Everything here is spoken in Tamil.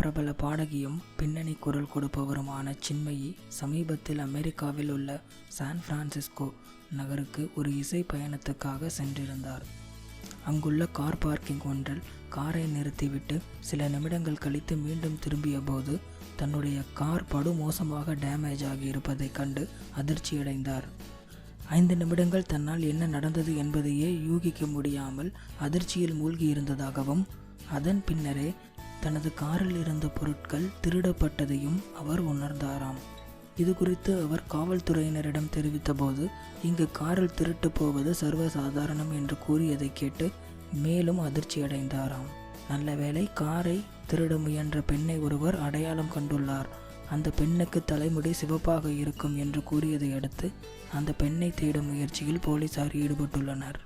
பிரபல பாடகியும் பின்னணி குரல் கொடுப்பவருமான சின்மயி சமீபத்தில் அமெரிக்காவில் உள்ள சான் பிரான்சிஸ்கோ நகருக்கு ஒரு இசை பயணத்துக்காக சென்றிருந்தார். அங்குள்ள கார் பார்க்கிங் ஒன்றில் காரை நிறுத்திவிட்டு சில நிமிடங்கள் கழித்து மீண்டும் திரும்பிய போது தன்னுடைய கார் படுமோசமாக டேமேஜ் ஆகி இருப்பதைக் கண்டு அதிர்ச்சியடைந்தார். 5 நிமிடங்கள் தன்னால் என்ன நடந்தது என்பதையே யூகிக்க முடியாமல் அதிர்ச்சியில் மூழ்கி இருந்ததாகவும் அதன் பின்னரே தனது காரில் இருந்த பொருட்கள் திருடப்பட்டதையும் அவர் உணர்ந்தாராம். இது குறித்து அவர் காவல்துறையினரிடம் தெரிவித்த போது இங்கு காரில் திருட்டு போவது சர்வசாதாரணம் என்று கூறியதை கேட்டு மேலும் அதிர்ச்சியடைந்தாராம். நல்லவேளை காரை திருட முயன்ற பெண்ணை ஒருவர் அடையாளம் கண்டுள்ளார். அந்த பெண்ணுக்கு தலைமுடி சிவப்பாக இருக்கும் என்று கூறியதை அடுத்து அந்த பெண்ணை தேடும் முயற்சியில் போலீசார் ஈடுபட்டுள்ளனர்.